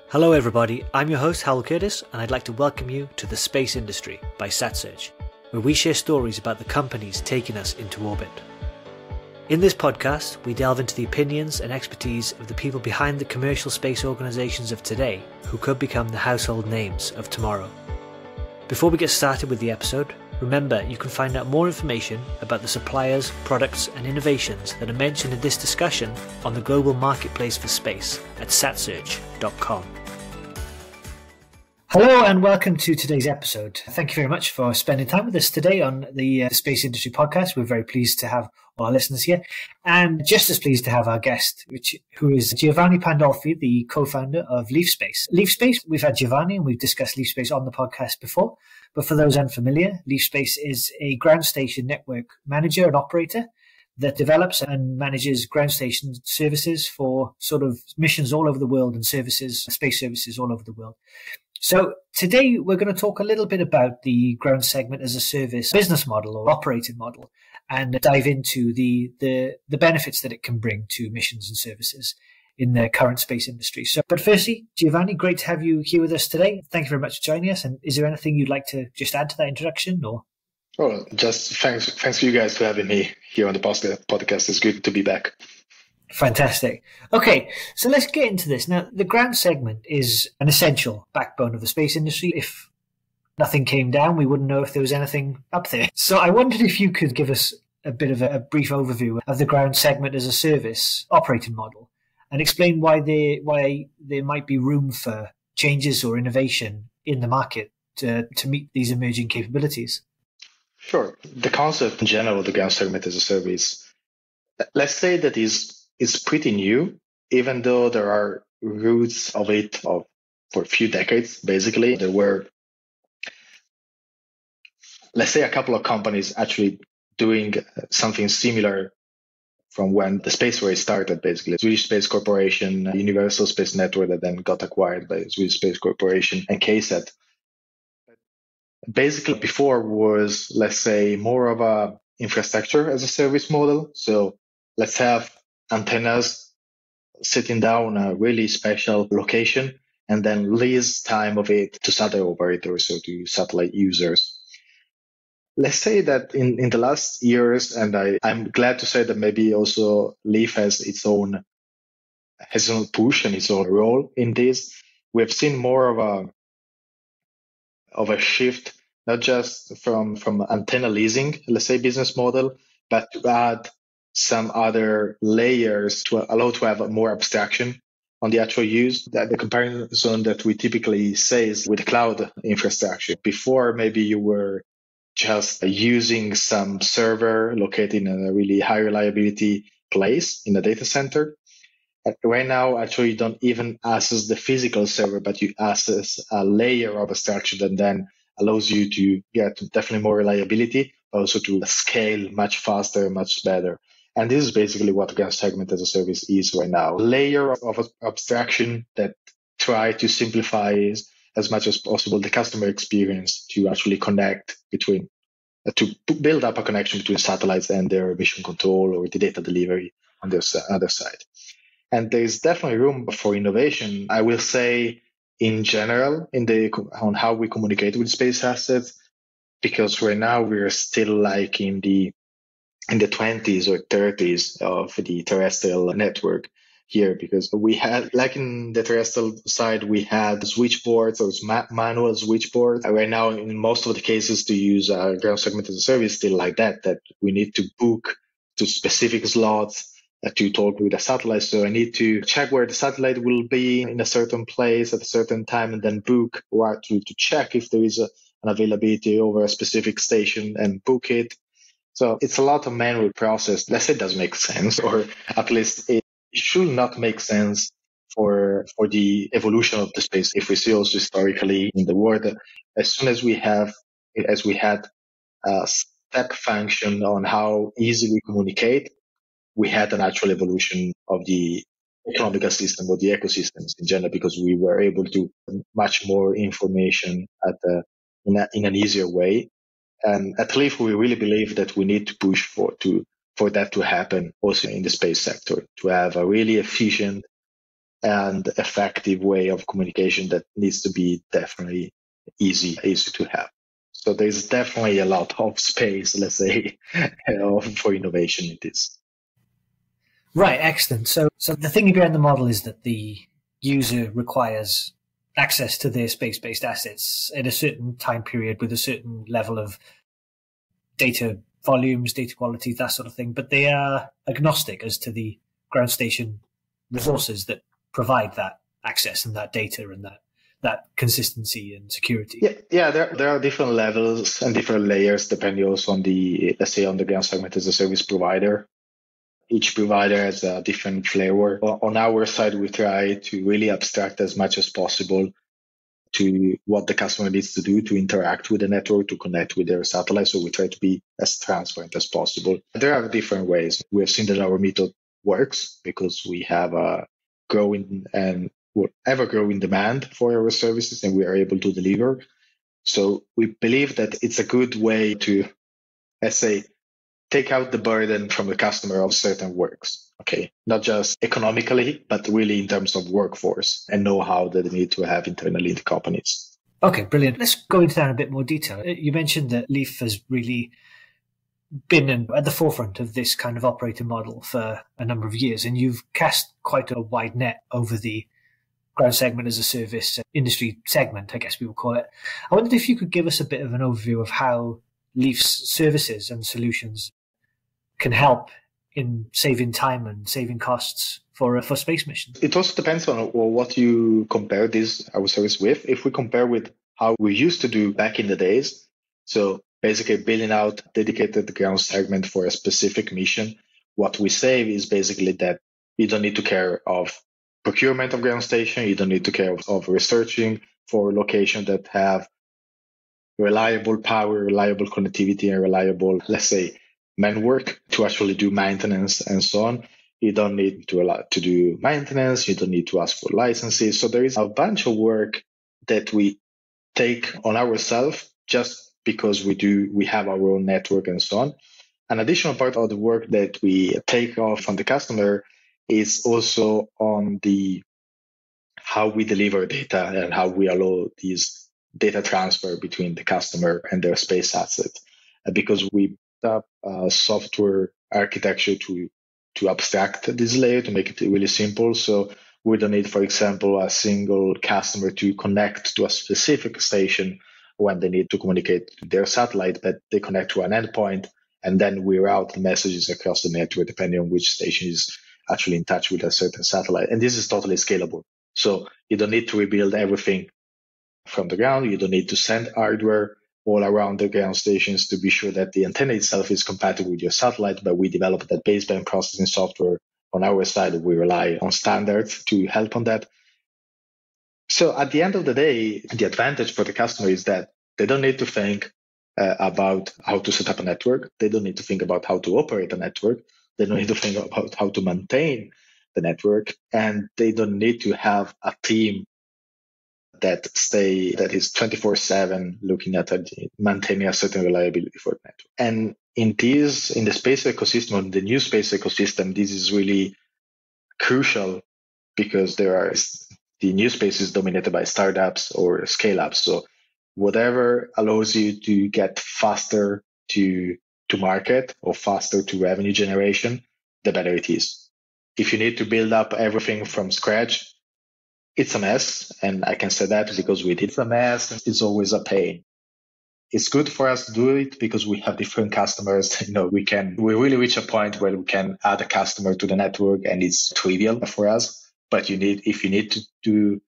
Hello everybody, I'm your host Hal Curtis and I'd like to welcome you to The Space Industry by SatSearch, where we share stories about the companies taking us into orbit. In this podcast, we delve into the opinions and expertise of the people behind the commercial space organisations of today who could become the household names of tomorrow. Before we get started with the episode, remember you can find out more information about the suppliers, products and innovations that are mentioned in this discussion on the global marketplace for space at satsearch.com. Hello and welcome to today's episode. Thank you very much for spending time with us today on the Space Industry Podcast. We're very pleased to have all our listeners here and just as pleased to have our guest, who is Giovanni Pandolfi, the co-founder of LeafSpace. LeafSpace, we've had Giovanni and we've discussed LeafSpace on the podcast before, but for those unfamiliar, LeafSpace is a ground station network manager and operator that develops and manages ground station services for sort of missions all over the world and services, space services all over the world. So today we're going to talk a little bit about the ground segment as a service business model or operating model and dive into the benefits that it can bring to missions and services in the current space industry. But firstly, Giovanni, great to have you here with us today. Thank you very much for joining us. And is there anything you'd like to just add to that introduction? Or? Well, just thanks for you guys for having me here on the podcast. It's good to be back. Fantastic. Okay, so let's get into this. Now, the ground segment is an essential backbone of the space industry. If nothing came down, we wouldn't know if there was anything up there. So I wondered if you could give us a bit of a brief overview of the ground segment as a service operating model and explain why there might be room for changes or innovation in the market to meet these emerging capabilities. Sure. The concept in general of the ground segment as a service, let's say that is pretty new, even though there are roots of it for a few decades. Basically, there were, let's say, a couple of companies actually doing something similar from when the space race started, basically. Swedish Space Corporation, Universal Space Network, that then got acquired by Swedish Space Corporation, and KSAT. Basically, before was, let's say, more of a infrastructure as a service model. So let's have antennas sitting down a really special location and then lease time of it to satellite operators or to satellite users. Let's say that in the last years, and I'm glad to say that maybe also Leaf has its own push and its own role in this. We've seen more of a shift, not just from antenna leasing, let's say, business model, but to add some other layers to allow to have more abstraction on the actual use. That the comparison that we typically say is with cloud infrastructure. Before, maybe you were just using some server located in a really high reliability place in a data center. Right now, actually, you don't even access the physical server, but you access a layer of abstraction that then allows you to get definitely more reliability, but also to scale much faster, much better. And this is basically what ground segment as a service is right now. A layer of abstraction that try to simplify as much as possible the customer experience to actually connect between, to build up a connection between satellites and their mission control or the data delivery on the other side. And there's definitely room for innovation, I will say, in general, on how we communicate with space assets, because right now we're still like in the 20s or 30s of the terrestrial network here, because we had, like in the terrestrial side, we had switchboards or manual switchboards. Right now, in most of the cases, to use a ground segment as a service, still like that we need to book to specific slots to talk with a satellite. So I need to check where the satellite will be in a certain place at a certain time and then book, or to check if there is an availability over a specific station and book it. So it's a lot of manual process. Let's say it does make sense, or at least it should not make sense for the evolution of the space. If we see also historically in the world, as soon as we had a step function on how easy we communicate, we had a natural evolution of the economical system or the ecosystems in general, because we were able to much more information in an easier way. And at Leaf, we really believe that we need to push for that to happen also in the space sector, to have a really efficient and effective way of communication that needs to be definitely easy to have. So there's definitely a lot of space, let's say, for innovation in this. Right, excellent. So the thing behind the model is that the user requires access to their space-based assets at a certain time period with a certain level of data volumes, data quality, that sort of thing, but they are agnostic as to the ground station resources that provide that access and that data and that consistency and security. Yeah. There are different levels and different layers depending also on the, let's say, on the ground segment as a service provider. Each provider has a different flavor. On our side, we try to really abstract as much as possible to what the customer needs to do to interact with the network, to connect with their satellite. So we try to be as transparent as possible. There are different ways. We have seen that our method works because we have a growing and ever growing demand for our services, and we are able to deliver. So we believe that it's a good way to, let's say, take out the burden from the customer of certain works. Okay, not just economically, but really in terms of workforce and know-how that they need to have internally in the companies. Okay, brilliant. Let's go into that in a bit more detail. You mentioned that Leaf has really been at the forefront of this kind of operating model for a number of years, and you've cast quite a wide net over the ground segment as a service industry segment, I guess we would call it. I wondered if you could give us a bit of an overview of how Leaf's services and solutions can help in saving time and saving costs for space missions. It also depends on what you compare our service with. If we compare with how we used to do back in the days, so basically building out dedicated ground segment for a specific mission, what we save is basically that you don't need to care of procurement of ground station, you don't need to care of researching for locations that have reliable power, reliable connectivity, and reliable, let's say, man work to actually do maintenance and so on. You don't need to do maintenance. You don't need to ask for licenses. So there is a bunch of work that we take on ourselves just because we have our own network and so on. An additional part of the work that we take off from the customer is also on the how we deliver data and how we allow these data transfer between the customer and their space asset. Because we built up a software architecture to abstract this layer, to make it really simple. So we don't need, for example, a single customer to connect to a specific station when they need to communicate to their satellite, but they connect to an endpoint, and then we route the messages across the network depending on which station is actually in touch with a certain satellite. And this is totally scalable. So you don't need to rebuild everything from the ground. You don't need to send hardware all around the ground stations to be sure that the antenna itself is compatible with your satellite, but we developed that baseband processing software on our side. We rely on standards to help on that. So at the end of the day, the advantage for the customer is that they don't need to think about how to set up a network. They don't need to think about how to operate a network. They don't need to think about how to maintain the network, and they don't need to have a team that is 24/7 looking at maintaining a certain reliability for the network. And in the space ecosystem, the new space ecosystem, this is really crucial because the new space is dominated by startups or scale ups. So whatever allows you to get faster to market or faster to revenue generation, the better it is. If you need to build up everything from scratch, it's a mess. And I can say that because we did a mess. It's always a pain. It's good for us to do it because we have different customers. We really reach a point where we can add a customer to the network and it's trivial for us. But if you need to do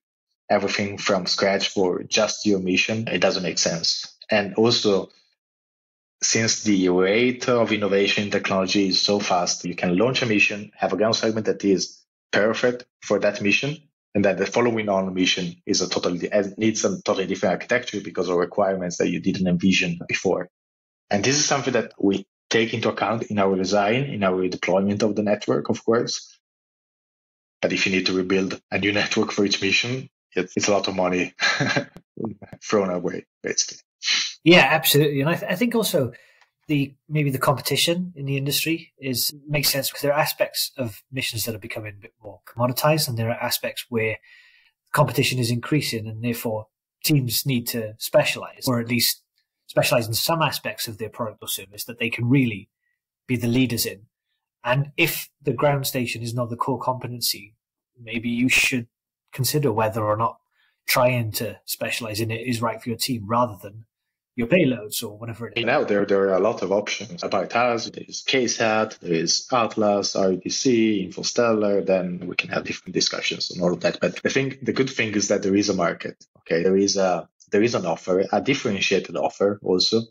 everything from scratch for just your mission, it doesn't make sense. And also, since the rate of innovation in technology is so fast, you can launch a mission, have a ground segment that is perfect for that mission, and then the following on mission needs a totally different architecture because of requirements that you didn't envision before. And this is something that we take into account in our design, in our deployment of the network, of course. But if you need to rebuild a new network for each mission, it's a lot of money thrown away, basically. Yeah, absolutely. And I think also maybe the competition in the industry makes sense because there are aspects of missions that are becoming a bit more commoditized, and there are aspects where competition is increasing, and therefore teams need to specialize, or at least specialize in some aspects of their product or service that they can really be the leaders in. And if the ground station is not the core competency, maybe you should consider whether or not trying to specialize in it is right for your team rather than your payloads or whatever it is. Now there are a lot of options. About us, there is GSaaS, there is Atlas, RDC, Infostellar, then we can have different discussions on all of that. But I think the good thing is that there is a market. Okay, there is an offer, a differentiated offer also.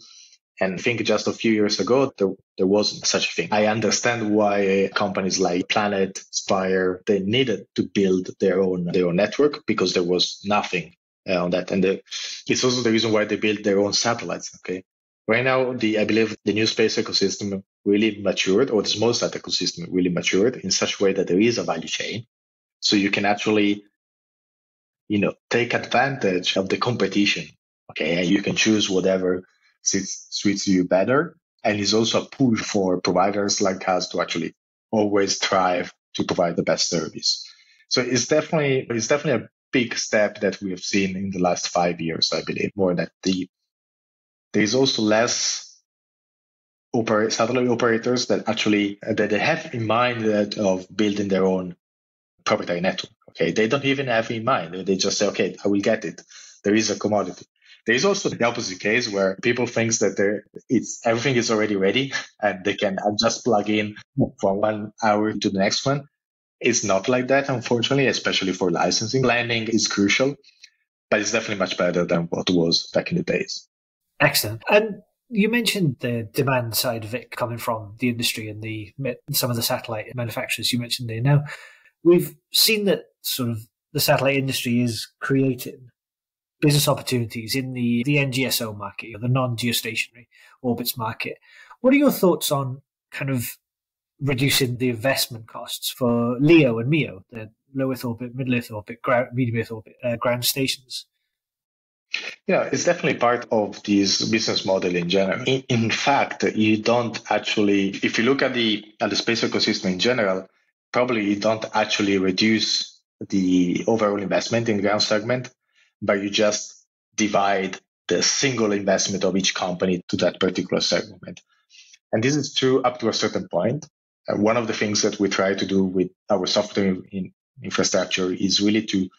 And I think just a few years ago, there wasn't such a thing. I understand why companies like Planet, Spire, they needed to build their own network because there was nothing on that. And it's also the reason why they built their own satellites. Okay. Right now, I believe the new space ecosystem really matured, or the small sat ecosystem really matured in such a way that there is a value chain. So you can actually, take advantage of the competition. Okay. And you can choose whatever suits you better. And it's also a push for providers like us to actually always strive to provide the best service. So it's definitely a big step that we have seen in the last 5 years, I believe, more that there is also less satellite operators that actually that they have in mind that of building their own proprietary network. Okay, they don't even have in mind. They just say, okay, I will get it. There is a commodity. There is also the opposite case where people think that everything is already ready and they can just plug in from 1 hour to the next one. It's not like that, unfortunately, especially for licensing. Planning is crucial, but it's definitely much better than what was back in the days. Excellent. And you mentioned the demand side of it coming from the industry and some of the satellite manufacturers you mentioned there. Now, we've seen that sort of the satellite industry is creating business opportunities in the NGSO market, or the non-geostationary orbits market. What are your thoughts on kind of reducing the investment costs for LEO and MEO, the low Earth orbit, middle Earth orbit, medium Earth orbit ground stations? Yeah, it's definitely part of this business model in general. In fact, you don't actually, if you look at the space ecosystem in general, probably you don't actually reduce the overall investment in the ground segment, but you just divide the single investment of each company to that particular segment. And this is true up to a certain point. One of the things that we try to do with our software infrastructure is really to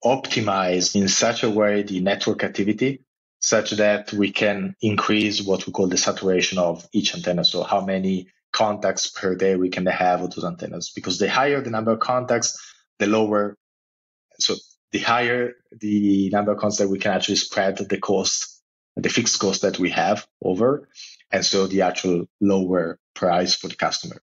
optimize in such a way the network activity such that we can increase what we call the saturation of each antenna. So how many contacts per day we can have with those antennas, because the higher the number of contacts, the lower. So the higher the number of contacts that we can actually spread the cost, the fixed cost that we have over. And so the actual lower price for the customer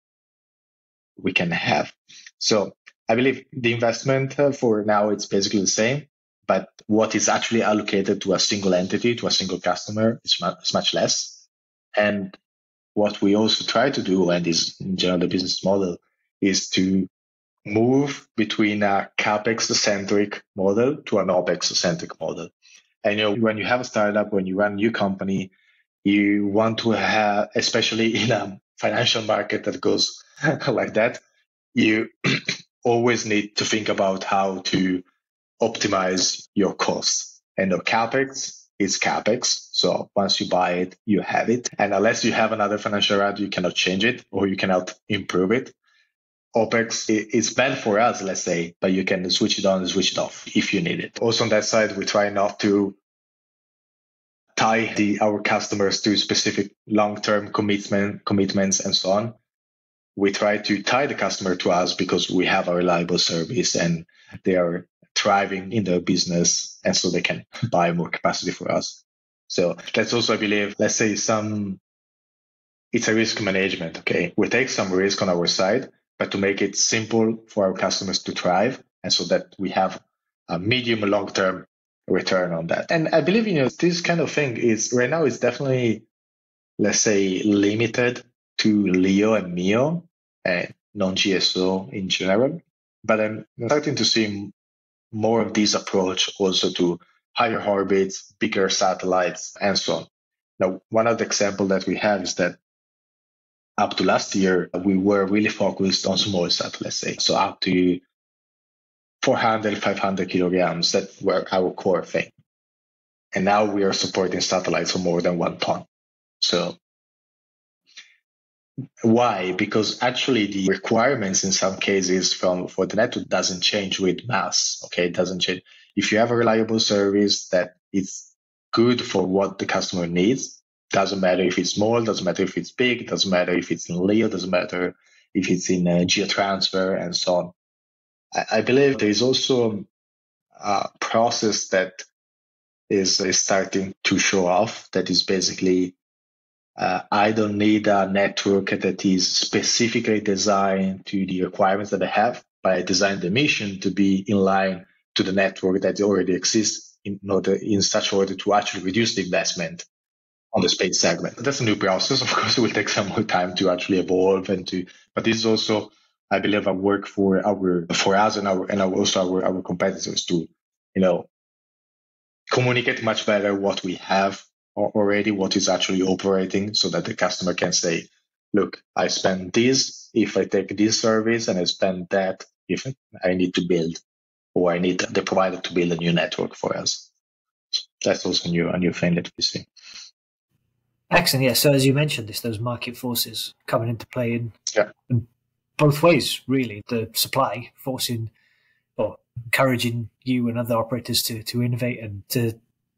we can have. So I believe the investment for now, it's basically the same, but what is actually allocated to a single entity, to a single customer, is much less. And what we also try to do, and is in general the business model, is to move between a CapEx-centric model to an OpEx-centric model. And when you have a startup, when you run a new company, you want to have, especially in a financial market that goes like that, you always need to think about how to optimize your costs. And the CapEx is CapEx. So once you buy it, you have it. And unless you have another financial route, you cannot change it or you cannot improve it. OpEx is bad for us, let's say, but you can switch it on and switch it off if you need it. Also on that side, we try not to tie our customers to specific long-term commitments and so on. We try to tie the customer to us because we have a reliable service and they are thriving in their business, and so they can buy more capacity for us. So that's also, I believe, let's say it's a risk management. Okay, we take some risk on our side, but to make it simple for our customers to thrive, and so that we have a medium and long-term return on that. And I believe, this kind of thing is right now is definitely, let's say, limited to LEO and MEO and non-GSO in general. But I'm starting to see more of this approach also to higher orbits, bigger satellites, and so on. Now, one of the examples that we have is that up to last year, we were really focused on small sat, let's say. So up to 400, 500 kilograms, that were our core thing. And now we are supporting satellites for more than 1 ton. So why? Because actually the requirements in some cases for the network doesn't change with mass. Okay, it doesn't change. If you have a reliable service that is good for what the customer needs, doesn't matter if it's small, doesn't matter if it's big, doesn't matter if it's in LEO, doesn't matter if it's in geotransfer and so on. I believe there is also a process that is starting to show off. That is basically, I don't need a network that is specifically designed to the requirements that I have, but I designed the mission to be in line to the network that already exists in such order to actually reduce the investment on the space segment. That's a new process. Of course, it will take some more time to actually evolve but this is also, I believe, a work for us and also our competitors to, communicate much better what we have already, what is actually operating, so that the customer can say, look, I spend this if I take this service, and I spend that if I need to build, or I need the provider to build a new network for us. So that's also a new thing that we see. Excellent. Yeah. So as you mentioned, those market forces coming into play in both ways, really. The supply forcing or encouraging you and other operators to innovate and to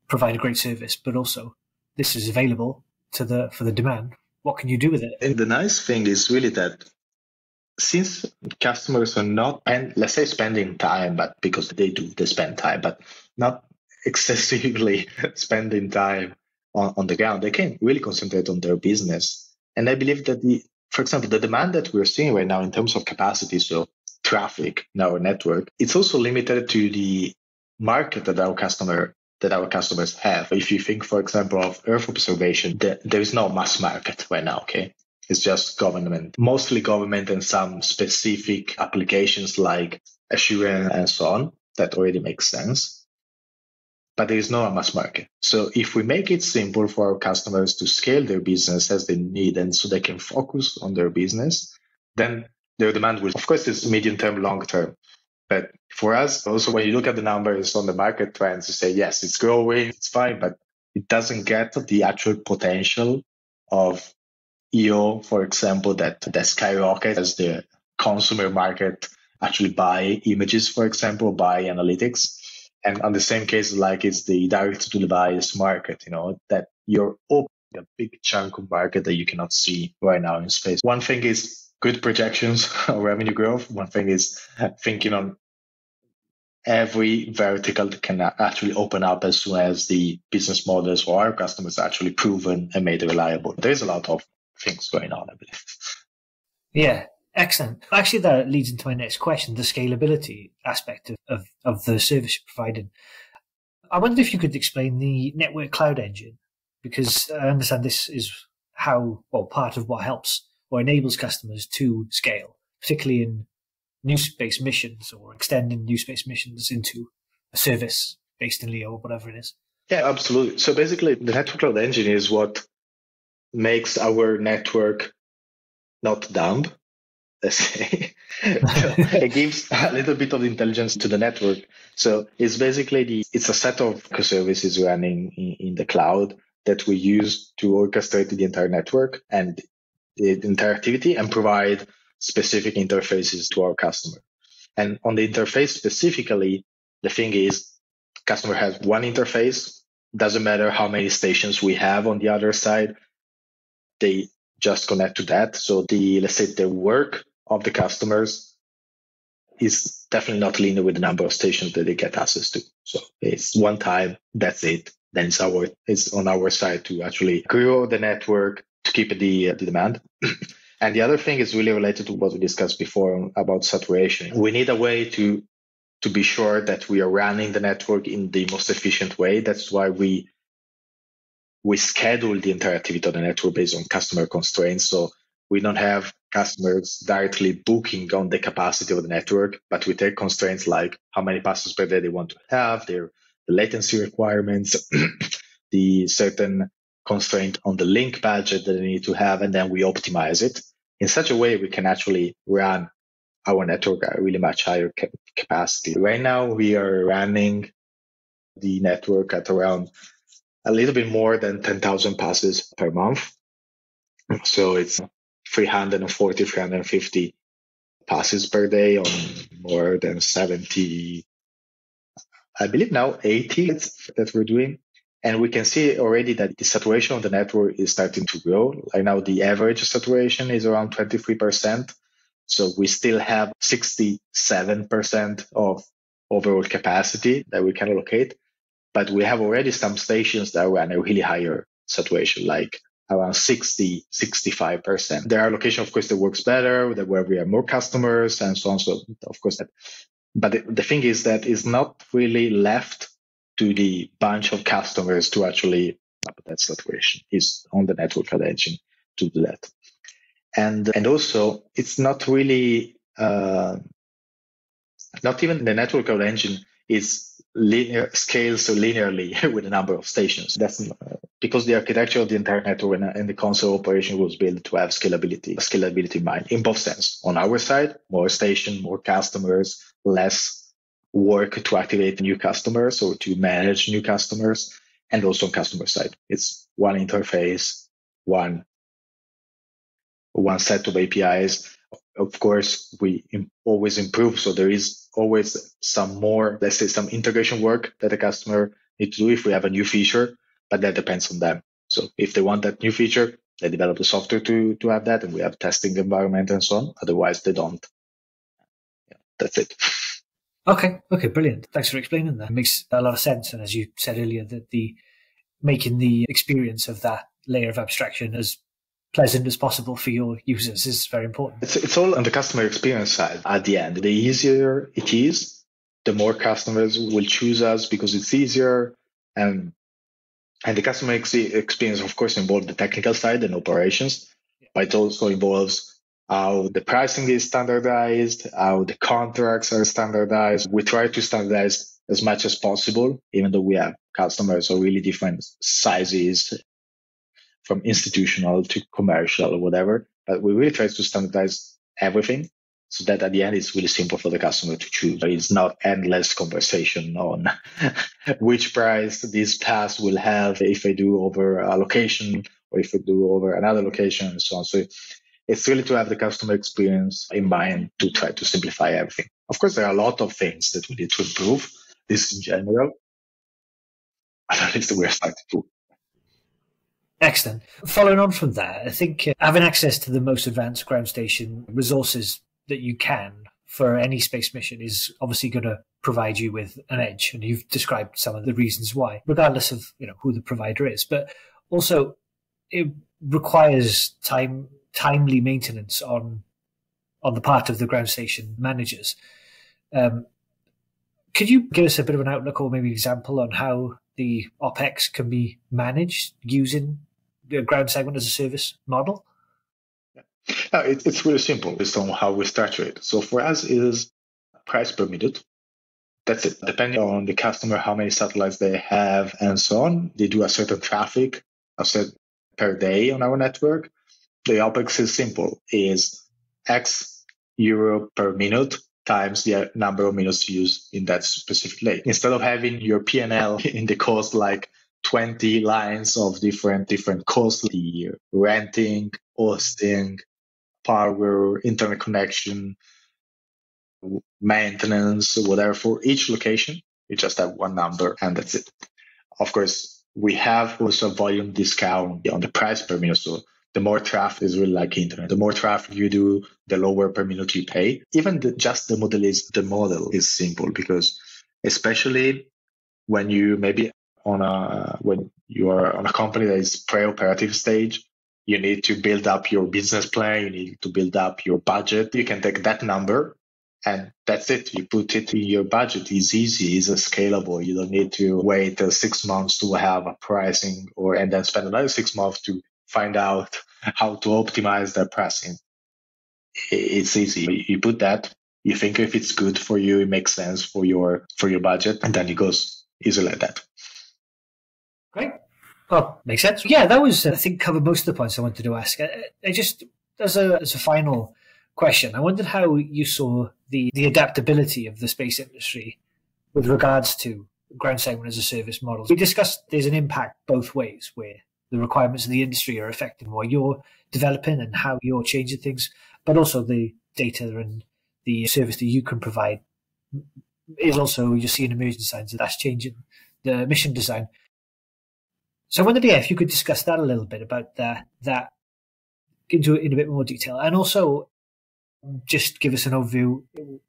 provide a great service, but also this is available for the demand. What can you do with it? And the nice thing is really that since customers are not, and let's say spending time, but because they spend time, but not excessively spending time on the ground, they can really concentrate on their business. And I believe that for example, the demand that we're seeing right now in terms of capacity, so traffic in our network, it's also limited to the market that our customers have. If you think, for example, of Earth observation, there is no mass market right now, okay? It's just government, mostly government, and some specific applications like assurance and so on. That already makes sense. But there is no mass market. So if we make it simple for our customers to scale their business as they need, and so they can focus on their business, then their demand will, of course, it's medium term, long term. But for us, also, when you look at the numbers on the market trends, you say, yes, it's growing, it's fine, but it doesn't get the actual potential of EO, for example, that skyrockets as the consumer market actually buy images, for example, buy analytics. And on the same case, like it's the direct to device market, that you're opening a big chunk of market that you cannot see right now in space. One thing is good projections of revenue growth. One thing is thinking on every vertical that can actually open up as soon as the business models for our customers are actually proven and made reliable. There's a lot of things going on, I believe. Yeah, excellent. Actually, that leads into my next question, the scalability aspect of the service you're providing. I wonder if you could explain the network cloud engine, because I understand this is part of what helps or enables customers to scale, particularly in new space missions or extending new space missions into a service based in LEO or whatever it is. Yeah, absolutely. So basically, the network cloud engine is what makes our network not dumb, let's say. So it gives a little bit of intelligence to the network. So it's basically it's a set of services running in the cloud that we use to orchestrate the entire network and the entire activity and provide specific interfaces to our customer. And on the interface specifically, the thing is, customer has one interface. Doesn't matter how many stations we have on the other side. They just connect to that. So let's say the work of the customers is definitely not linear with the number of stations that they get access to. So it's one time, that's it. Then it's on our side to actually grow the network to keep the demand. And the other thing is really related to what we discussed before about saturation. We need a way to be sure that we are running the network in the most efficient way. That's why we schedule the entire activity of the network based on customer constraints. So we don't have customers directly booking on the capacity of the network, but we take constraints like how many passes per day they want to have, the latency requirements, the certain constraint on the link budget that they need to have, and then we optimize it in such a way we can actually run our network at a really much higher capacity. Right now, we are running the network at around a little bit more than 10,000 passes per month. So it's 340, 350 passes per day on more than 70, I believe now 80 that we're doing. And we can see already that the saturation of the network is starting to grow. Right now, the average saturation is around 23%. So we still have 67% of overall capacity that we can allocate. But we have already some stations that run a really higher saturation, like around 60, 65%. There are locations, of course, that works better, where we have more customers and so on. So, of course, but the thing is that it's not really left to the bunch of customers to actually up that saturation. It's on the network engine to do that. And also, it's not really, not even the network engine is linear scales so linearly with the number of stations. That's because the architecture of the entire network and the console operation was built to have scalability in mind in both sense. On our side, more station, more customers, less work to activate new customers or to manage new customers, and also on customer side. It's one interface, one set of APIs. Of course, we always improve. So there is always some more, let's say, some integration work that the customer needs to do if we have a new feature, but that depends on them. So if they want that new feature, they develop the software to have that, and we have testing environment and so on. Otherwise, they don't. Yeah, that's it. Okay, brilliant. Thanks for explaining that. It makes a lot of sense. And as you said earlier, that making the experience of that layer of abstraction as pleasant as possible for your users is very important. It's all on the customer experience side at the end. The easier it is, the more customers will choose us because it's easier. And the customer experience, of course, involves the technical side and operations, but it also involves how the pricing is standardized, how the contracts are standardized. We try to standardize as much as possible, even though we have customers of really different sizes, from institutional to commercial or whatever. But we really try to standardize everything so that at the end it's really simple for the customer to choose. It's not endless conversation on which price this pass will have if I do over a location or if I do over another location and so on. So it's really to have the customer experience in mind to try to simplify everything. Of course, there are a lot of things that we need to improve. This in general, but at least we're starting to. Excellent. Following on from that, I think having access to the most advanced ground station resources that you can for any space mission is obviously going to provide you with an edge. And you've described some of the reasons why, regardless of who the provider is. But also, it requires timely maintenance on the part of the ground station managers. Could you give us a bit of an outlook or maybe example on how the OpEx can be managed using the ground segment as a service model? No, it's really simple based on how we structure it. So for us, it is price per minute. That's it. Depending on the customer, how many satellites they have and so on, they do a certain traffic, per day on our network. The OpEx is simple, is X euro per minute times the number of minutes used in that specific day. Instead of having your P&L in the cost like 20 lines of different costs, the renting, hosting, power, internet connection, maintenance, whatever, for each location, you just have one number and that's it. Of course, we have also a volume discount on the price per minute. So the more traffic is really like internet. The more traffic you do, the lower per minute you pay. Even the model is simple because especially when you maybe when you are on a company that is pre-operative stage, you need to build up your business plan. You need to build up your budget. You can take that number and that's it. You put it in your budget. It's easy. It's scalable. You don't need to wait 6 months to have a pricing and then spend another 6 months to find out how to optimize that pricing. It's easy. You put that. You think if it's good for you, it makes sense for your budget, and then it goes easy like that. Great. Oh, makes sense. Yeah, that was, I think, covered most of the points I wanted to ask. I just, as a final question, I wondered how you saw the adaptability of the space industry with regards to ground segment as a service models. We discussed there's an impact both ways, where the requirements of the industry are affecting what you're developing and how you're changing things, but also the data and the service that you can provide is also, you're seeing emerging signs that that's changing the mission design. So I wondered, yeah, if you could discuss that a little bit about that into it in a bit more detail, and also just give us an overview,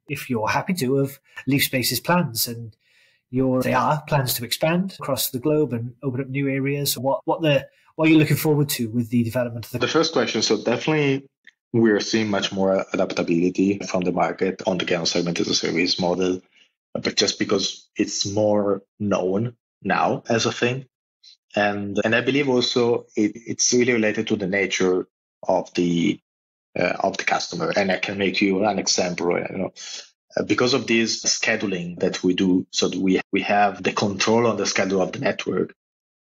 if you're happy to, of Leaf Space's plans and they are plans to expand across the globe and open up new areas. What are you looking forward to with the development of the first question? So definitely we're seeing much more adaptability from the market on the ground segment as a service model, but just because it's more known now as a thing. And I believe also it's really related to the nature of the customer. And I can make you an example. Because of this scheduling that we do, so that we have the control on the schedule of the network.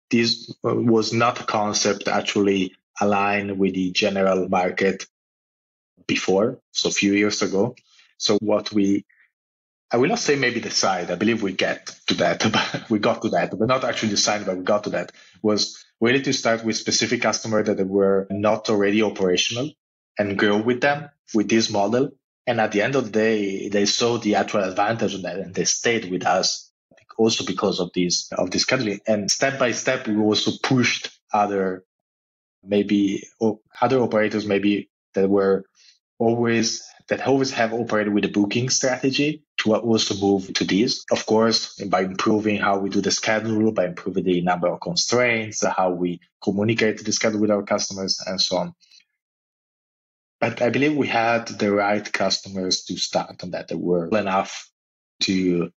This was not a concept actually aligned with the general market before, so a few years ago. So I will not say maybe decide, I believe we get to that, but we got to that, but not actually decide, but we got to that, was really to start with specific customers that were not already operational and grow with them with this model. And at the end of the day, they saw the actual advantage of that and they stayed with us also because of this scheduling. And step by step, we also pushed other operators maybe that always have operated with a booking strategy to also move to this. Of course, by improving how we do the schedule, by improving the number of constraints, how we communicate the schedule with our customers, and so on. But I believe we had the right customers to start on that. They were enough to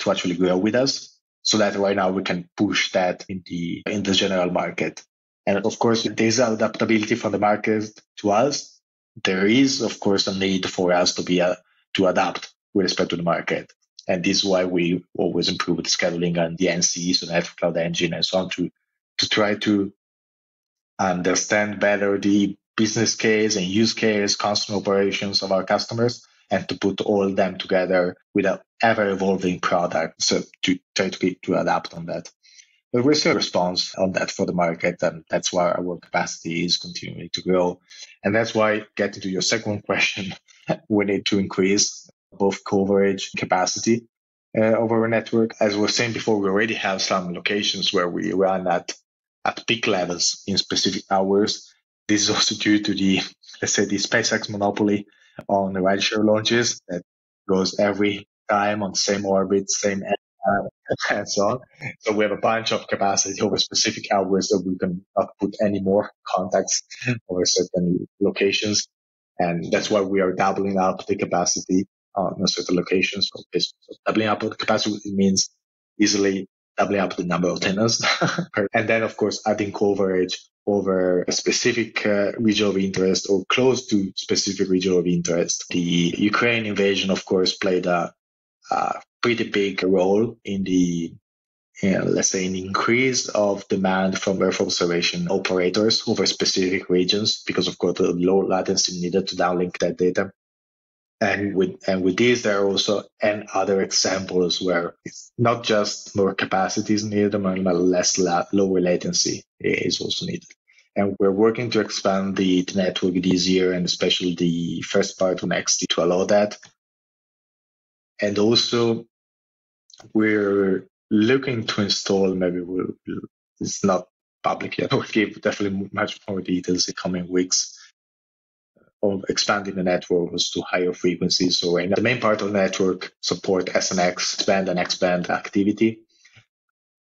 actually grow with us, so that right now we can push that in the general market. And of course, there's adaptability from the market to us. There is, of course, a need for us to adapt with respect to the market. And this is why we always improve the scheduling and the NC, so Network Cloud Engine and so on, to try to understand better the business case and use case, constant operations of our customers, and to put all them together with an ever-evolving product. So to try to adapt on that. But we're seeing a response on that for the market, and that's why our capacity is continuing to grow. And that's why, getting to your second question, we need to increase both coverage and capacity of our network. As we were saying before, we already have some locations where we run at peak levels in specific hours. This is also due to the SpaceX monopoly on the rideshare launches that goes every time on the same orbit, same and so on. So we have a bunch of capacity over specific hours that we can not put any more contacts over certain locations. And that's why we are doubling up the capacity on certain locations. So doubling up the capacity means easily doubling up the number of tenants. And then, of course, adding coverage over a specific region of interest or close to specific region of interest. The Ukraine invasion, of course, played a pretty big role in the let's say an increase of demand from Earth observation operators over specific regions because of course the low latency needed to downlink that data. And with this, there are also other examples where it's not just more capacity is needed, but lower latency is also needed. And we're working to expand the network this year, and especially the first part of next year, to allow that. And also, we're looking to install, it's not public yet, we'll give definitely much more details in coming weeks, of expanding the network to higher frequencies. So the main part of the network support SNX band and X band activity.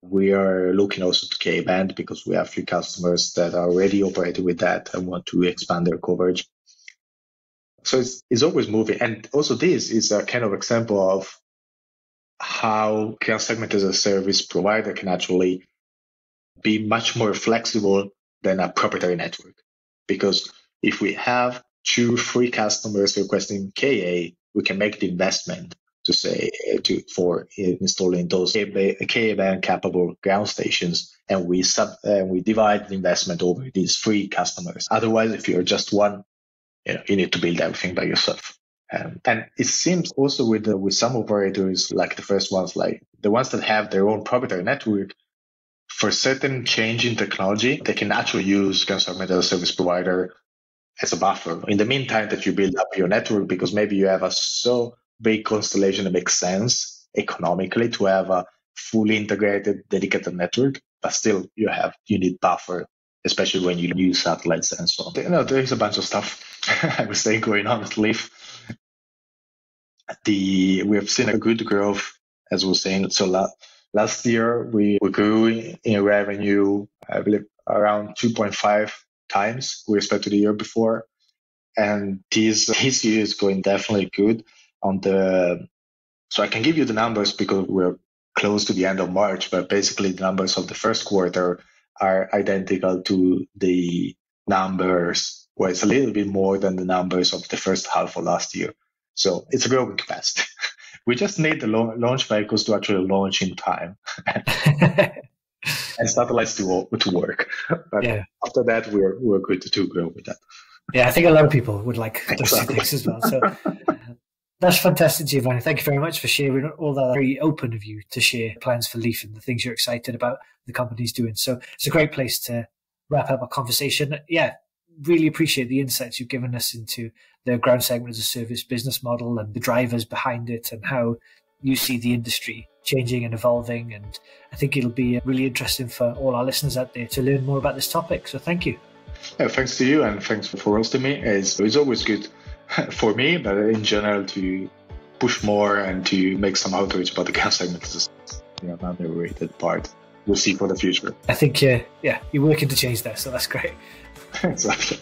We are looking also to K band because we have a few customers that are already operating with that and want to expand their coverage. So it's always moving. And also this is a kind of example of how ground segment as a service provider can actually be much more flexible than a proprietary network. Because if we have 2-3 customers requesting KA, we can make the investment to say for installing those K-band capable ground stations, and we divide the investment over these 3 customers. Otherwise, if you're just one, you need to build everything by yourself. And it seems also with some operators, like the first ones, like the ones that have their own proprietary network, for certain change in technology, they can actually use consumer data service provider as a buffer in the meantime that you build up your network, because maybe you have a so big constellation that makes sense economically to have a fully integrated dedicated network, but still you need buffer, especially when you use satellites and so on. There is a bunch of stuff I was saying going on at Leaf. We have seen a good growth, as we were saying. So last year we grew in revenue, I believe, around 2.5 times with respect to the year before. And this year is going definitely good so I can give you the numbers because we're close to the end of March, but basically the numbers of the first quarter are identical to the numbers, well, it's a little bit more than the numbers of the first half of last year. So it's growing fast. We just need the launch vehicles to actually launch in time. And satellites to work. But after that, we're good to grow with that. Yeah, I think a lot of people would like those two things as well. So that's fantastic, Giovanni. Thank you very much for sharing all that. Very open of you to share plans for Leaf and the things you're excited about the company's doing. So it's a great place to wrap up our conversation. Yeah, really appreciate the insights you've given us into the ground segment as a service business model and the drivers behind it and how you see the industry changing and evolving. And I think it'll be really interesting for all our listeners out there to learn more about this topic. So thank you. Yeah, thanks to you, and thanks for hosting me. It's always good for me, but in general, to push more and to make some outreach about the ground segment is an underrated part. We'll see for the future. I think, you're working to change that, so that's great. Exactly.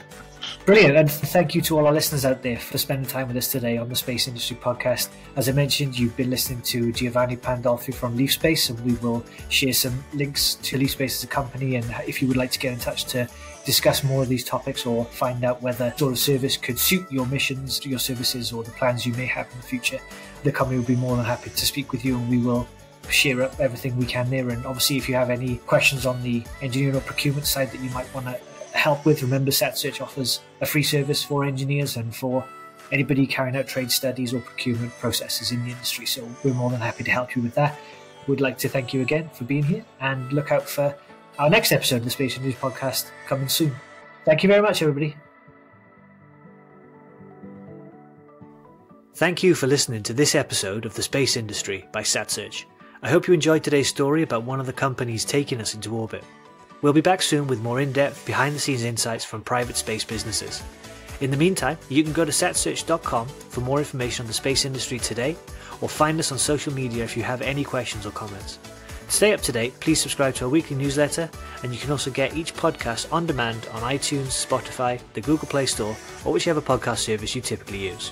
Brilliant, and thank you to all our listeners out there for spending time with us today on the Space Industry Podcast. As I mentioned, you've been listening to Giovanni Pandolfi from LeafSpace, and we will share some links to LeafSpace as a company, and if you would like to get in touch to discuss more of these topics or find out whether sort of service could suit your missions, your services, or the plans you may have in the future, the company will be more than happy to speak with you, and we will share up everything we can there. And obviously, if you have any questions on the engineering or procurement side that you might want to help with, remember SatSearch offers a free service for engineers and for anybody carrying out trade studies or procurement processes in the industry. So we're more than happy to help you with that. We'd like to thank you again for being here, and look out for our next episode of the Space Industry Podcast coming soon. Thank you very much, everybody. Thank you for listening to this episode of The Space Industry by SatSearch. I hope you enjoyed today's story about one of the companies taking us into orbit. We'll be back soon with more in-depth, behind-the-scenes insights from private space businesses. In the meantime, you can go to satsearch.com for more information on the space industry today, or find us on social media if you have any questions or comments. To stay up to date, please subscribe to our weekly newsletter, and you can also get each podcast on demand on iTunes, Spotify, the Google Play Store, or whichever podcast service you typically use.